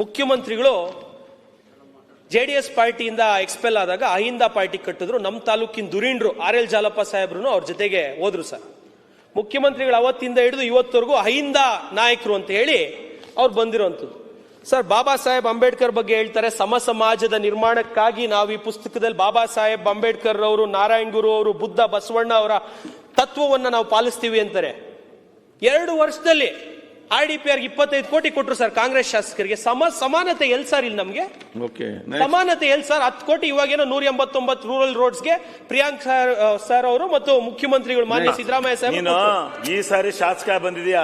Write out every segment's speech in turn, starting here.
ಮುಖ್ಯಮಂತ್ರಿಗಳು JDS ಪಾರ್ಟಿಯಿಂದ expel ಆದಾಗ Ahinda party ಕಟ್ಟಿದ್ರು. ನಮ್ಮ ತಾಲೂಕಿನ ದುರೀಂಡ್ರು RL ಜಾಲಪ್ಪ ಸಾಹೇಬ್ರು ಅವ್ರ ಜೊತೆಗೆ ಹೋದ್ರು ಸರ್. ಮುಖ್ಯಮಂತ್ರಿಗಳು ಅವತ್ತಿಂದ ಹಿಡಿದು ಇವತ್ತವರೆಗೂ ಅಹಿಂದ ನಾಯಕರು ಅಂತ ಹೇಳಿ ಅವ್ರು ಬಂದಿರುವಂಥದ್ದು. ಸರ್, ಬಾಬಾ ಸಾಹೇಬ್ ಅಂಬೇಡ್ಕರ್ ಬಗ್ಗೆ ಹೇಳ್ತಾರೆ, ಸಮ ಸಮಾಜದ ನಿರ್ಮಾಣಕ್ಕಾಗಿ ನಾವು ಈ ಪುಸ್ತಕದಲ್ಲಿ ಬಾಬಾ ಸಾಹೇಬ್ ಅಂಬೇಡ್ಕರ್ ಅವರು, ನಾರಾಯಣ್ ಗುರು ಅವರು, ಬುದ್ಧ ಬಸವಣ್ಣ ಅವರ ತತ್ವವನ್ನು ನಾವು ಪಾಲಿಸ್ತೀವಿ ಅಂತಾರೆ. 2 ವರ್ಷದಲ್ಲಿ RDPR 25 ಕೋಟಿ ಕೊಟ್ಟರು ಸರ್ ಕಾಂಗ್ರೆಸ್ ಶಾಸಕರಿಗೆ. ಸಮಾನತೆ ಎಲ್ ಸರ್ ಇಲ್ಲಿ ನಮ್ಗೆ? ಸಮಾನತೆ ಎಲ್ ಸರ್? 10 ಕೋಟಿ ಇವಾಗೇನೋ 189 ರೂರಲ್ ರೋಡ್ಸ್ಗೆ ಪ್ರಿಯಾಂಕ್ ಸರ್ ಅವರು ಮತ್ತು ಮುಖ್ಯಮಂತ್ರಿಗಳು ಮಾನ್ಯ ಸಿದ್ದರಾಮಯ್ಯ ಸಾಹೇಬ್ ಈ ಸಾರಿ ಶಾಸಕ ಬಂದಿದ್ಯಾ?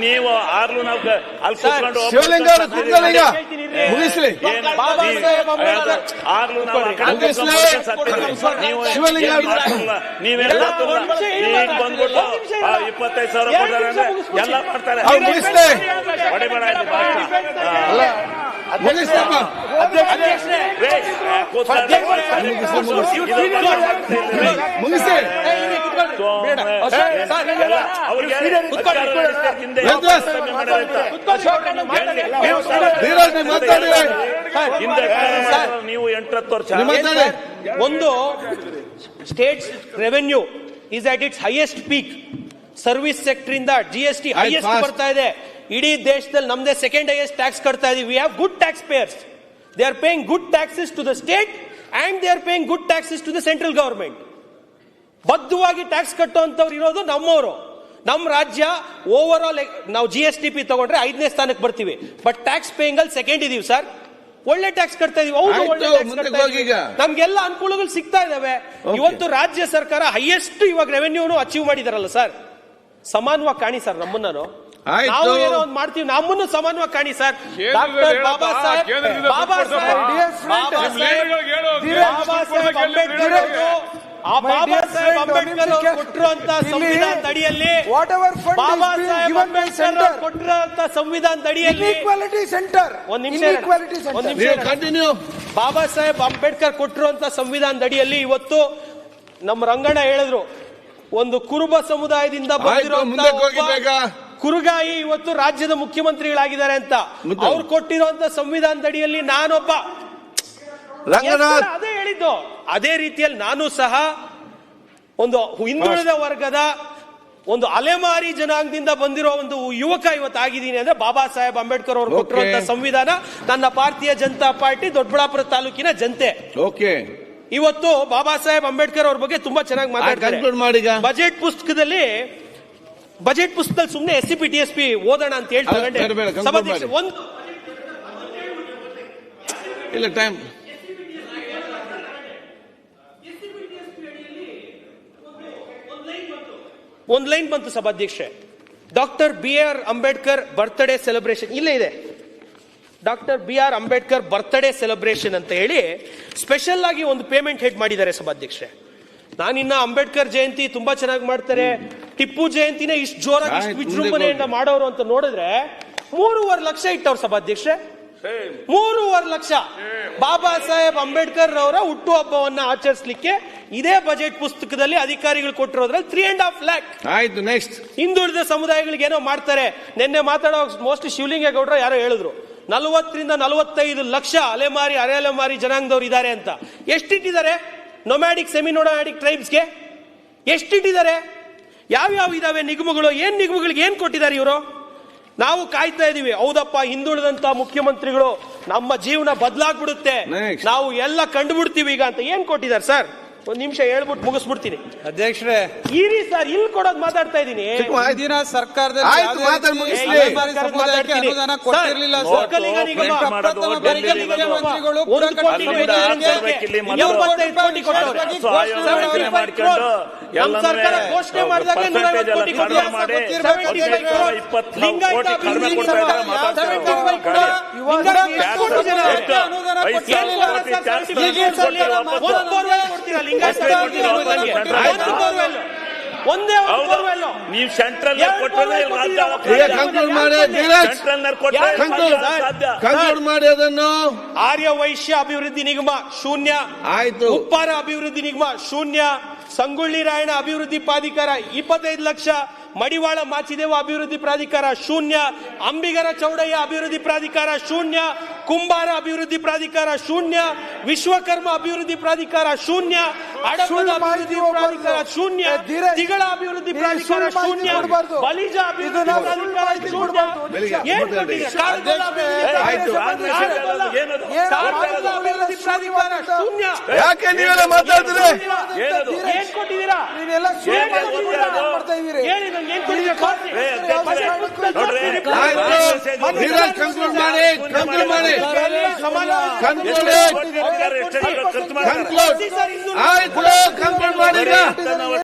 ನೀವು ಆರ್ಲು ನಾವು ಅಲ್ಲಿ ನೀವೆಲ್ಲ ಬಂದ್ಬಿಟ್ಟು 25,000 ಎಲ್ಲ ಮಾಡ್ತಾರೆ. ನೀವು 8 ವರ್ಷ ಒಂದು state revenue is at it's highest peak. Service sector ಇಂದ GST ಹೈಯೆಸ್ಟ್ ಬರ್ತಾ ಇದೆ. ಇಡೀ ದೇಶದಲ್ಲಿ ನಮ್ದೇ ಸೆಕೆಂಡ್ ಹೈಯೆಸ್ಟ್ ಟ್ಯಾಕ್ಸ್ ಕಟ್ತಾ ಇದೀವಿ. We have good tax payers. They are paying good taxes to the state and they are paying good taxes to the central government. ಬದ್ಧವಾಗಿ tax ಕಟ್ಟುವಂತವ್ರು ಇರೋದು ನಮ್ಮವರು. ನಮ್ಮ ರಾಜ್ಯ ಓವರ್ ಆಲ್ ನಾವು GSTP ತಗೊಂಡ್ರೆ 5ನೇ ಸ್ಥಾನಕ್ಕೆ ಬರ್ತೀವಿ. ಬಟ್ ಟ್ಯಾಕ್ಸ್ ಪೇಯಿಂಗ್ ಅಲ್ಲಿ ಸೆಕೆಂಡ್ ಇದೀವಿ ಸರ್. ಒಳ್ಳೆ ಟ್ಯಾಕ್ಸ್ ಕಟ್ತಾ ಇದೀವಿ. ನಮ್ಗೆಲ್ಲ ಅನುಕೂಲಗಳು ಸಿಗ್ತಾ ಇದಾವೆ. ಇವತ್ತು ರಾಜ್ಯ ಸರ್ಕಾರ ಹೈಯೆಸ್ಟ್ ಇವಾಗ ರೆವೆನ್ಯೂನು ಅಚೀವ್ ಮಾಡಿದಾರಲ್ಲ ಸರ್. ಸಮಾನವಾಗಿ ಕಾಣಿ ಸರ್ ನಮ್ಮನ್ನು. ನಾವು ಏನೋ ಒಂದು ಮಾಡ್ತೀವಿ, ನಮ್ಮನ್ನು ಸಮಾನವಾಗಿ ಕಾಣಿ ಸರ್. ಡಾಕ್ಟರ್ ಬಾಬಾ ಸಾಹೇಬ್ ಅಂಬೇಡ್ಕರ್ ಕೊಟ್ಟಿರುವಂತ ಸಂವಿಧಾನದ ಅಡಿಯಲ್ಲಿ, ಬಾಬಾ ಸಾಹೇಬ್ ಅಂಬೇಡ್ಕರ್ ಕೊಟ್ಟಿರುವಂತ ಸಂವಿಧಾನದ ಅಡಿಯಲ್ಲಿ, ಒಂದ್ ನಿಮಿಷ, ಬಾಬಾ ಸಾಹೇಬ್ ಅಂಬೇಡ್ಕರ್ ಕೊಟ್ಟಿರುವಂತ ಸಂವಿಧಾನದ ಅಡಿಯಲ್ಲಿ ಇವತ್ತು ನಮ್ಮ ರಂಗಣ್ಣ ಹೇಳಿದ್ರು, ಒಂದು ಕುರುಬ ಸಮುದಾಯದಿಂದ ಬಂದಿರುವಂತ ಕುರುಗಾಯಿ ಇವತ್ತು ರಾಜ್ಯದ ಮುಖ್ಯಮಂತ್ರಿಗಳಾಗಿದ್ದಾರೆ ಅಂತ. ಅವ್ರು ಕೊಟ್ಟಿರುವಂತ ಸಂವಿಧಾನದ ಅಡಿಯಲ್ಲಿ ನಾನೊಬ್ಬ ಅದೇ ಹೇಳಿದ್ದು. ಅದೇ ರೀತಿಯಲ್ಲಿ ನಾನು ಸಹ ಒಂದು ಹಿಂದುಳಿದ ವರ್ಗದ ಒಂದು ಅಲೆಮಾರಿ ಜನಾಂಗದಿಂದ ಬಂದಿರೋ ಒಂದು ಯುವಕ ಇವತ್ತು ಆಗಿದ್ದೀನಿ ಅಂದ್ರೆ ಬಾಬಾ ಸಾಹೇಬ್ ಅಂಬೇಡ್ಕರ್ ಅವರು ಕೊಟ್ಟಿರುವಂತ ಸಂವಿಧಾನ, ನನ್ನ ಭಾರತೀಯ ಜನತಾ ಪಾರ್ಟಿ ದೊಡ್ಡಬಳ್ಳಾಪುರ ತಾಲೂಕಿನ ಜನತೆ ಇವತ್ತು ಬಾಬಾ ಸಾಹೇಬ್ ಅಂಬೇಡ್ಕರ್ ಅವ್ರ ಬಗ್ಗೆ ತುಂಬಾ ಚೆನ್ನಾಗಿ ಮಾತಾಡ್ತಾರೆ. ಬಜೆಟ್ ಪುಸ್ತಕದಲ್ಲಿ ಸುಮ್ಮನೆ SCP TSP ಓದೋಣ ಅಂತ ಹೇಳಿ ಒಂದ್ ಲೈನ್ ಬಂತು ಸಭಾಧ್ಯಕ್ಷೆ. Doctor BR Ambedkar birthday celebration ಇಲ್ಲೇ ಇದೆ. Doctor BR Ambedkar birthday celebration ಅಂತ ಹೇಳಿ ಸ್ಪೆಷಲ್ ಆಗಿ ಒಂದು ಪೇಮೆಂಟ್ ಹೆಡ್ ಮಾಡಿದ್ದಾರೆ ಸಭಾಧ್ಯಕ್ಷೆ. ನಾನಿನ್ನ ಅಂಬೇಡ್ಕರ್ ಜಯಂತಿ ತುಂಬಾ ಚೆನ್ನಾಗಿ ಮಾಡ್ತಾರೆ, ಟಿಪ್ಪು ಜಯಂತಿನೇ ಇಷ್ಟು ಜೋರಾಗಿ ಇಷ್ಟು ವಿಜೃಂಭಣೆಯಿಂದ ಮಾಡೋರು ಅಂತ ನೋಡಿದ್ರೆ 3.5 ಲಕ್ಷ ಇಟ್ಟವ್ರು ಸಭಾಧ್ಯಕ್ಷೆ. 3.5 ಲಕ್ಷ ಬಾಬಾ ಸಾಹೇಬ್ ಅಂಬೇಡ್ಕರ್ ಅವರ ಹುಟ್ಟುಹಬ್ಬವನ್ನ ಆಚರಿಸಲಿಕ್ಕೆ ಇದೇ ಬಜೆಟ್ ಪುಸ್ತಕದಲ್ಲಿ ಅಧಿಕಾರಿಗಳು ಕೊಟ್ಟಿರೋದ್ರಲ್ಲಿ 3.5 lakh. ಆಯ್ತು, ನೆಕ್ಸ್ಟ್. ಹಿಂದುಳಿದ ಸಮುದಾಯಗಳಿಗೆ ಏನೋ ಮಾಡ್ತಾರೆ. ನಿನ್ನೆ ಮಾತಾಡೋ ಮೋಸ್ಟ್ಲಿ ಶಿವಲಿಂಗೇಗೌಡರು ಯಾರೋ ಹೇಳಿದ್ರು 40 ರಿಂದ 45 ಲಕ್ಷ ಅರೆಅಲೆಮಾರಿ ಜನಾಂಗದವ್ರು ಇದ್ದಾರೆ ಅಂತ. ಎಷ್ಟಿಟ್ಟಿದ್ದಾರೆ ನೊಮ್ಯಾಡಿಕ್ ಸೆಮಿ ನೊಮ್ಯಾಡಿಕ್ ಟ್ರೈಬ್ಸ್ಗೆ? ಎಷ್ಟಿಟ್ಟಿದ್ದಾರೆ? ಯಾವ್ಯಾವ ಇದಾವೆ ನಿಗಮಗಳು? ನಿಗಮಗಳಿಗೆ ಏನ್ ಕೊಟ್ಟಿದ್ದಾರೆ ಇವರು? ನಾವು ಕಾಯ್ತಾ ಇದೀವಿ. ಹೌದಪ್ಪ, ಹಿಂದುಳಿದಂತ ಮುಖ್ಯಮಂತ್ರಿಗಳು ನಮ್ಮ ಜೀವನ ಬದಲಾಗ್ಬಿಡುತ್ತೆ, ನಾವು ಎಲ್ಲ ಕಂಡುಬಿಡ್ತೀವಿ ಈಗ ಅಂತ ಏನ್ ಕೊಟ್ಟಿದ್ದಾರೆ ಸರ್? ಒಂದ್ ನಿಮಿಷ ಹೇಳ್ಬಿಟ್ಟು ಮುಗಿಸ್ಬಿಡ್ತೀನಿ ಅಧ್ಯಕ್ಷರೇ. ಇರಿ ಸರ್, ಇಲ್ಲಿ ಕೊಡೋದು ಮಾತಾಡ್ತಾ ಇದೀನಿ. ಸರ್ಕಾರದಲ್ಲಿ ಅನುದಾನ ಕೊಟ್ಟಿರಲಿಲ್ಲ. ಸರ್ಕಾರ ಘೋಷಣೆ ಮಾಡಿದಾಗ 150 ಕೋಟಿ ಒಂದೇ ಒಂದು ಹೌದು. borewell. ನೀವು ಸೆಂಟ್ರಲ್ ಎರಡು ಕೊಟ್ಟರೆ borewell ಕೊಟ್ಟಿದ್ದೀರಾ? ಈಗ ಕಂಕ್ಲೂಡ್ ಮಾಡಿ ಧೀರಜ್, ಸೆಂಟ್ರಲ್ ಕೊಟ್ಟರೆ ಸಾಧ್ಯ. ಕಂಕ್ಲೂಡ್ ಮಾಡಿ ಅದನ್ನು. ಆರ್ಯ ವೈಶ್ಯ ಅಭಿವೃದ್ಧಿ ನಿಗಮ ಶೂನ್ಯ, ಆಯ್ತು. ಉಪ್ಪಾರ ಅಭಿವೃದ್ಧಿ ನಿಗಮ ಶೂನ್ಯ, ಸಂಗೊಳ್ಳಿ ರಾಯಣ್ಣ ಅಭಿವೃದ್ಧಿ ಪ್ರಾಧಿಕಾರ 25 ಲಕ್ಷ, ಮಡಿವಾಳ ಮಾಚಿದೇವ ಅಭಿವೃದ್ಧಿ ಪ್ರಾಧಿಕಾರ ಶೂನ್ಯ, ಅಂಬಿಗರ ಚೌಡಯ್ಯ ಅಭಿವೃದ್ಧಿ ಪ್ರಾಧಿಕಾರ ಶೂನ್ಯ, ಕುಂಬಾರ ಅಭಿವೃದ್ಧಿ ಪ್ರಾಧಿಕಾರ ಶೂನ್ಯ, ವಿಶ್ವಕರ್ಮ ಅಭಿವೃದ್ಧಿ ಪ್ರಾಧಿಕಾರ ಶೂನ್ಯ, ಹಡಪದ ಅಭಿವೃದ್ಧಿ ಪ್ರಾಧಿಕಾರ ಶೂನ್ಯ, ತಿಗಳ ಅಭಿವೃದ್ಧಿ ಪ್ರಾಧಿಕಾರ ಶೂನ್ಯ, ಬಲಿಜ ಅಭಿವೃದ್ಧಿ ಪ್ರಾಧಿಕಾರ ಶೂನ್ಯ. ಏನ್ ಕೊಟ್ಟಿದ್ದೀರಾ? ಕಾರಗೋಲ ಅಭಿವೃದ್ಧಿ ಆಯ್ತು. ಪ್ರಾಧಿಕಾರ ಏನದು? ಕಾರಗೋಲ ಅಭಿವೃದ್ಧಿ ಪ್ರಾಧಿಕಾರ ಶೂನ್ಯ. ಯಾಕೆ ನೀವೆಲ್ಲ ಮಾತಾಡಿದ್ರೆ? ಏನದು? ಏನ್ ಕೊಟ್ಟಿದ್ದೀರಾ? ನೀವೆಲ್ಲ ಸುಳ್ಳು ಏನ್ ಮಾಡ್ತಾ ಮಾಡ್ತಾ ಇದ್ದೀರಿ. ಹೇಳಿ ನಂಗೆ ಏನ್ ಕೊಟ್ಟಿದ್ದೀರಾ? ನೋಡ್ರಿ, ಆಯ್ತು. ಧೀರಜ್ ಕಂಕ್ಲೂಡ್ ಮಾಡಿ, ಕಂಕ್ಲೂಡ್ ಮಾಡಿ, ಕಂಕ್ಲೂಡ್ ಖರ್ಚು ಮಾಡ್ತಾರೆ. ಕಂಕ್ಲೂಡ್ ಆಯ್ತು, ಕಂಕ್ಲೂಡ್ ಮಾಡಿ ಈಗ.